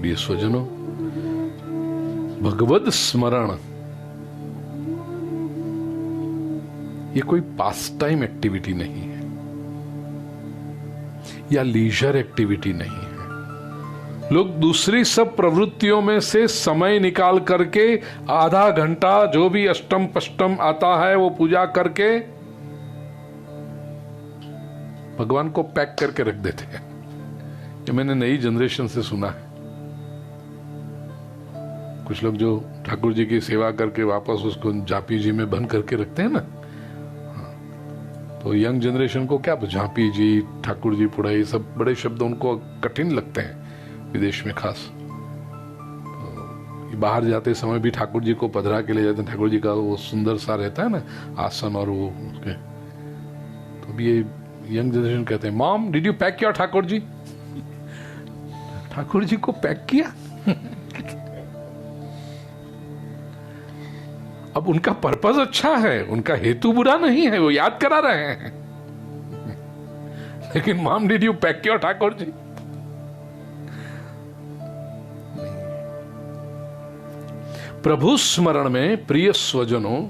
प्रिय स्वजनों, भगवद स्मरण ये कोई पास टाइम एक्टिविटी नहीं है या लीजर एक्टिविटी नहीं है। लोग दूसरी सब प्रवृत्तियों में से समय निकाल करके आधा घंटा जो भी अष्टम पष्टम आता है वो पूजा करके भगवान को पैक करके रख देते हैं। ये मैंने नई जनरेशन से सुना है। कुछ लोग जो ठाकुर जी की सेवा करके वापस उसको झांपी जी में बंद करके रखते हैं ना, तो यंग जनरेशन को क्या झांपी जी, ठाकुर जी पुड़ा, ये सब बड़े शब्द उनको कठिन लगते हैं विदेश में खास। तो बाहर जाते समय भी ठाकुर जी को पधरा के ले जाते हैं। ठाकुर जी का वो सुंदर सा रहता है ना आसन और वो उसके, तो भी ये यंग जनरेशन कहते हैं, mom did you pack your Thakur ji? Thakur ji को पैक किया? अब उनका पर्पस अच्छा है, उनका हेतु बुरा नहीं है, वो याद करा रहे हैं। लेकिन mom did you pack your Thakur ji? प्रभु स्मरण में प्रिय स्वजनों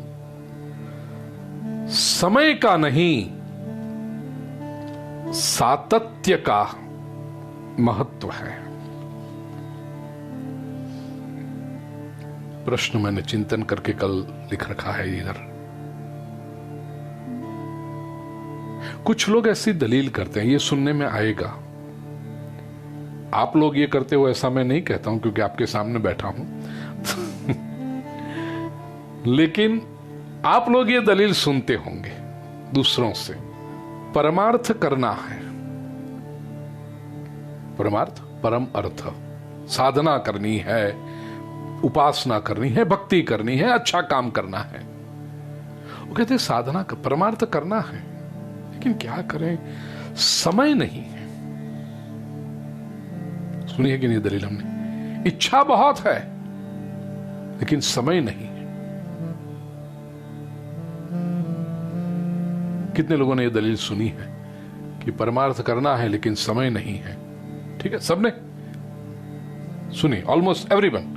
समय का नहीं, सातत्य का महत्व है। प्रश्न मैंने चिंतन करके कल लिख रखा है इधर। कुछ लोग ऐसी दलील करते हैं, ये सुनने में आएगा, आप लोग ये करते हो ऐसा मैं नहीं कहता हूं क्योंकि आपके सामने बैठा हूं लेकिन आप लोग ये दलील सुनते होंगे दूसरों से। परमार्थ करना है, परमार्थ परम अर्थ, साधना करनी है, उपासना करनी है, भक्ति करनी है, अच्छा काम करना है। वो कहते साधना का परमार्थ करना है, लेकिन क्या करें, समय नहीं है। सुनी है कि नहीं दलील हमने? इच्छा बहुत है लेकिन समय नहीं है। कितने लोगों ने यह दलील सुनी है कि परमार्थ करना है लेकिन समय नहीं है? ठीक है, सबने सुनी, ऑलमोस्ट एवरीवन।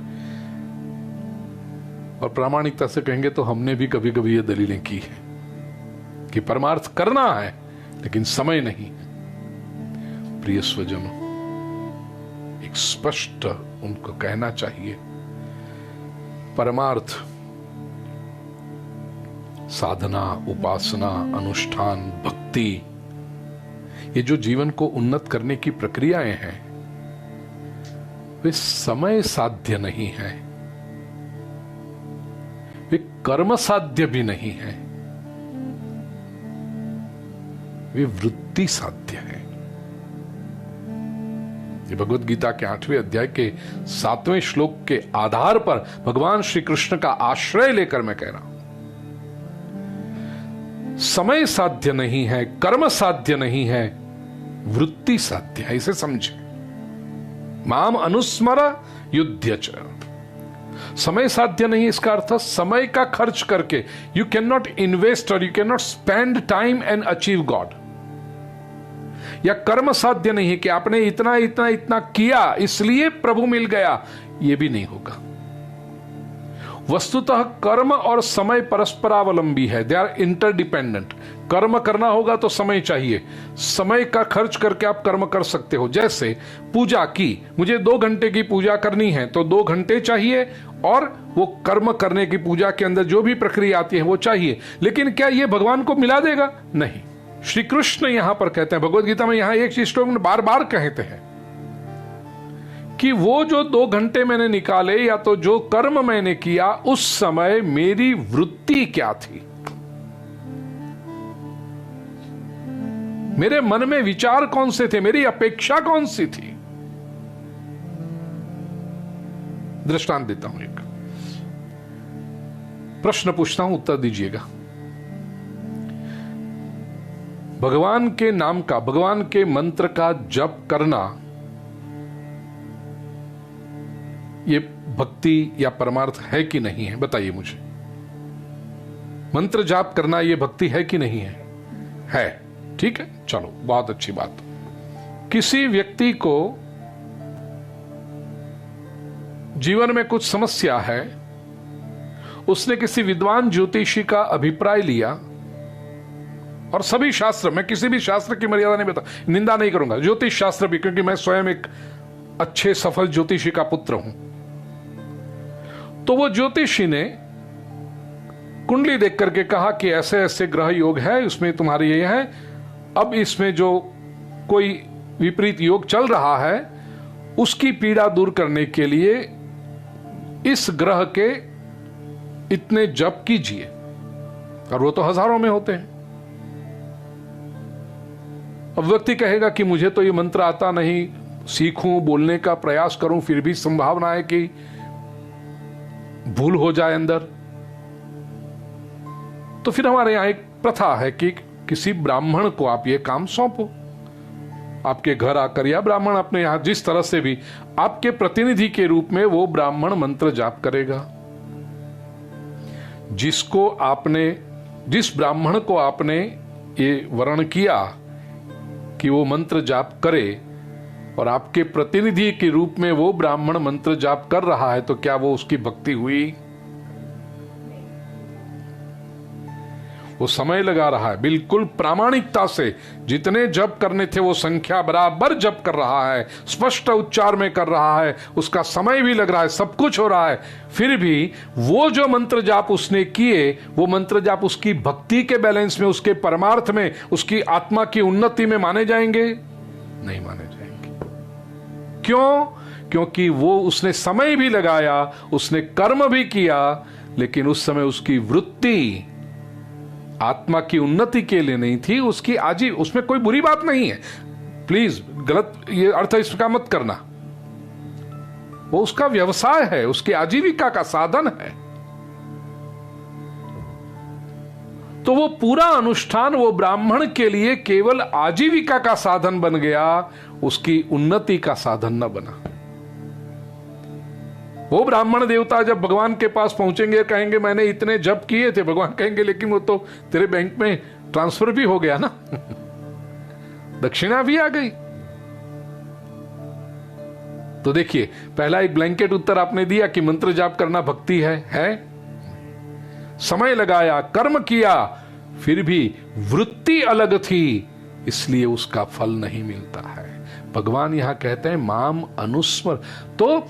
और प्रामाणिकता से कहेंगे तो हमने भी कभी कभी ये दलीलें की है कि परमार्थ करना है लेकिन समय नहीं है। प्रिय स्वजनों, एक स्पष्ट उनको कहना चाहिए, परमार्थ साधना, उपासना, अनुष्ठान, भक्ति, ये जो जीवन को उन्नत करने की प्रक्रियाएं हैं वे समय साध्य नहीं है, वे कर्म साध्य भी नहीं है, वे वृत्ति साध्य है। ये भगवत गीता के 8वें अध्याय के 7वें श्लोक के आधार पर भगवान श्री कृष्ण का आश्रय लेकर मैं कह रहा हूं, समय साध्य नहीं है, कर्म साध्य नहीं है, वृत्ति साध्य है। इसे समझे। माम अनुस्मर युध्य च। समय साध्य नहीं, इसका अर्थ समय का खर्च करके यू कैन नॉट इन्वेस्ट और you can not spend time and achieve God. या कर्म साध्य नहीं है कि आपने इतना इतना इतना किया इसलिए प्रभु मिल गया, यह भी नहीं होगा। वस्तुतः कर्म और समय परस्परावलंबी है, दे आर इंटरडिपेंडेंट। कर्म करना होगा तो समय चाहिए, समय का खर्च करके आप कर्म कर सकते हो। जैसे पूजा की, मुझे 2 घंटे की पूजा करनी है तो 2 घंटे चाहिए और वो कर्म करने की पूजा के अंदर जो भी प्रक्रिया आती है वो चाहिए। लेकिन क्या ये भगवान को मिला देगा? नहीं। श्री कृष्ण यहां पर कहते हैं, भगवत गीता में यहां एक चीज बार बार कहते हैं कि वो जो 2 घंटे मैंने निकाले या तो जो कर्म मैंने किया उस समय मेरी वृत्ति क्या थी, मेरे मन में विचार कौन से थे, मेरी अपेक्षा कौन सी थी। दृष्टांत देता हूं, एक प्रश्न पूछता हूं, उत्तर दीजिएगा। भगवान के नाम का, भगवान के मंत्र का जप करना ये भक्ति या परमार्थ है कि नहीं है? बताइए मुझे। मंत्र जाप करना ये भक्ति है कि नहीं है? है। ठीक है, चलो बहुत अच्छी बात। किसी व्यक्ति को जीवन में कुछ समस्या है, उसने किसी विद्वान ज्योतिषी का अभिप्राय लिया, और सभी शास्त्र, मैं किसी भी शास्त्र की मर्यादा नहीं बता, निंदा नहीं करूंगा, ज्योतिष शास्त्र भी, क्योंकि मैं स्वयं एक अच्छे सफल ज्योतिषी का पुत्र हूं। तो वो ज्योतिषी ने कुंडली देख करके कहा कि ऐसे ऐसे ग्रह योग है, उसमें तुम्हारे ये है, अब इसमें जो कोई विपरीत योग चल रहा है उसकी पीड़ा दूर करने के लिए इस ग्रह के इतने जप कीजिए, और वो तो हजारों में होते हैं। अब व्यक्ति कहेगा कि मुझे तो ये मंत्र आता नहीं, सीखूं, बोलने का प्रयास करूं, फिर भी संभावना है कि भूल हो जाए अंदर। तो फिर हमारे यहां एक प्रथा है कि किसी ब्राह्मण को आप ये काम सौंपो, आपके घर आकर, या ब्राह्मण अपने यहां जिस तरह से भी आपके प्रतिनिधि के रूप में वो ब्राह्मण मंत्र जाप करेगा। जिस ब्राह्मण को आपने ये वर्ण किया कि वो मंत्र जाप करे, और आपके प्रतिनिधि के रूप में वो ब्राह्मण मंत्र जाप कर रहा है, तो क्या वो उसकी भक्ति हुई? वो समय लगा रहा है, बिल्कुल प्रामाणिकता से जितने जप करने थे वो संख्या बराबर जप कर रहा है, स्पष्ट उच्चार में कर रहा है, उसका समय भी लग रहा है, सब कुछ हो रहा है, फिर भी वो जो मंत्र जाप उसने किए, वो मंत्र जाप उसकी भक्ति के बैलेंस में, उसके परमार्थ में, उसकी आत्मा की उन्नति में माने जाएंगे? नहीं माने जाएंगे। क्यों? क्योंकि वो उसने समय भी लगाया, उसने कर्म भी किया, लेकिन उस समय उसकी वृत्ति आत्मा की उन्नति के लिए नहीं थी, उसकी आजीव, उसमें कोई बुरी बात नहीं है, प्लीज गलत ये अर्थ इसका मत करना, वो उसका व्यवसाय है, उसकी आजीविका का साधन है। तो वो पूरा अनुष्ठान वो ब्राह्मण के लिए केवल आजीविका का साधन बन गया, उसकी उन्नति का साधन न बना। वो ब्राह्मण देवता जब भगवान के पास पहुंचेंगे, कहेंगे मैंने इतने जप किए थे, भगवान कहेंगे लेकिन वो तो तेरे बैंक में ट्रांसफर भी हो गया ना दक्षिणा भी आ गई। तो देखिए, पहला एक ब्लैंकेट उत्तर आपने दिया कि मंत्र जाप करना भक्ति है? समय लगाया, कर्म किया, फिर भी वृत्ति अलग थी, इसलिए उसका फल नहीं मिलता है। भगवान यहां कहते हैं माम अनुस्मर। तो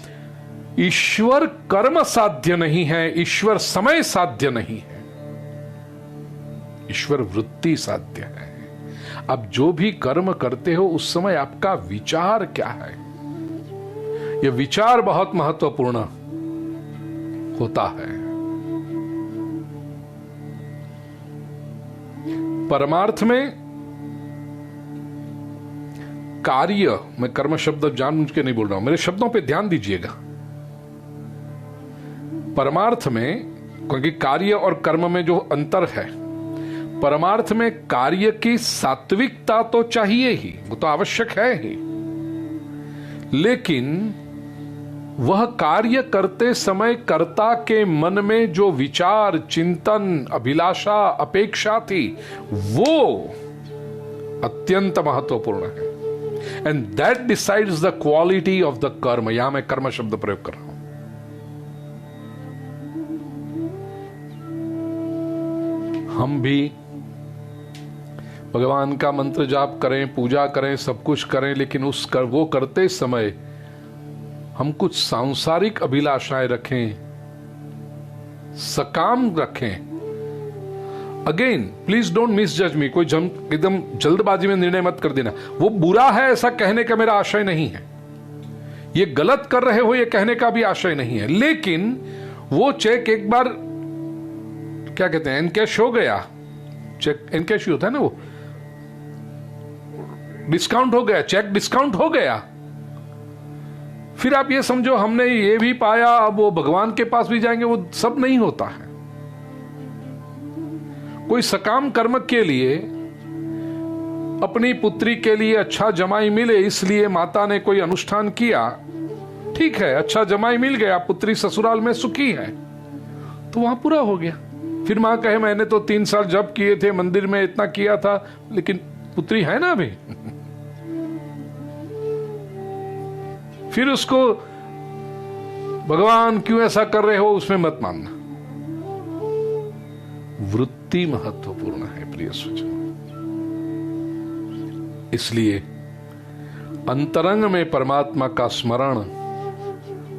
ईश्वर कर्म साध्य नहीं है, ईश्वर समय साध्य नहीं है, ईश्वर वृत्ति साध्य है। अब जो भी कर्म करते हो उस समय आपका विचार क्या है, यह विचार बहुत महत्वपूर्ण होता है। परमार्थ में कार्य, मैं कर्म शब्द जानबूझ के नहीं बोल रहा हूं, मेरे शब्दों पे ध्यान दीजिएगा। परमार्थ में, क्योंकि कार्य और कर्म में जो अंतर है, परमार्थ में कार्य की सात्विकता तो चाहिए ही, वो तो आवश्यक है ही, लेकिन वह कार्य करते समय कर्ता के मन में जो विचार, चिंतन, अभिलाषा, अपेक्षा थी, वो अत्यंत महत्वपूर्ण है। And that decides the quality of the कर्म। यहां मैं कर्म शब्द प्रयोग कर रहा हूं। हम भी भगवान का मंत्र जाप करें, पूजा करें, सब कुछ करें, लेकिन वो करते समय हम कुछ सांसारिक अभिलाषाएं रखें, सकाम रखें। अगेन प्लीज डोंट मिसजज मी, कोई एकदम जल्दबाजी में निर्णय मत कर देना। वो बुरा है ऐसा कहने का मेरा आशय नहीं है, ये गलत कर रहे हो ये कहने का भी आशय नहीं है, लेकिन वो चेक एक बार, क्या कहते हैं, एनकैश हो गया, चेक एनकैश होता है ना, वो डिस्काउंट हो गया, चेक डिस्काउंट हो गया, फिर आप ये समझो हमने ये भी पाया, अब वो भगवान के पास भी जाएंगे, वो सब नहीं होता है। कोई सकाम कर्म के लिए, अपनी पुत्री के लिए अच्छा जमाई मिले इसलिए माता ने कोई अनुष्ठान किया, ठीक है, अच्छा जमाई मिल गया, पुत्री ससुराल में सुखी है, तो वहां पूरा हो गया। फिर मां कहे मैंने तो 3 साल जप किए थे, मंदिर में इतना किया था, लेकिन पुत्री है ना अभी फिर उसको भगवान क्यों ऐसा कर रहे हो उसमें मत मानना। वृत्ति महत्वपूर्ण है प्रिय स्वजन। इसलिए अंतरंग में परमात्मा का स्मरण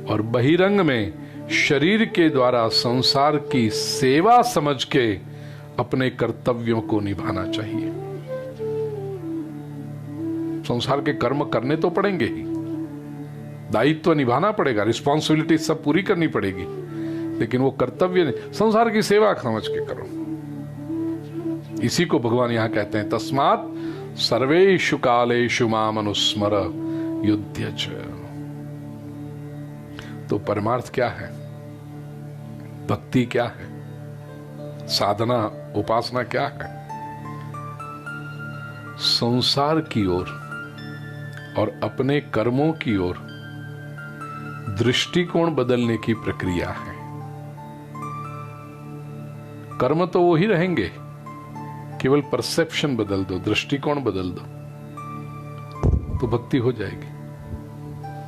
और बहिरंग में शरीर के द्वारा संसार की सेवा समझ के अपने कर्तव्यों को निभाना चाहिए। संसार के कर्म करने तो पड़ेंगे ही, दायित्व निभाना पड़ेगा, रिस्पॉन्सिबिलिटी सब पूरी करनी पड़ेगी, लेकिन वो कर्तव्य नहीं, संसार की सेवा समझ के करो। इसी को भगवान यहां कहते हैं तस्मात् सर्वेषु कालेषु माम अनुस्मर युध्य च। तो परमार्थ क्या है, भक्ति क्या है, साधना उपासना क्या है? संसार की ओर और अपने कर्मों की ओर दृष्टिकोण बदलने की प्रक्रिया है। कर्म तो वो ही रहेंगे, केवल परसेप्शन बदल दो, दृष्टिकोण बदल दो, तो भक्ति हो जाएगी।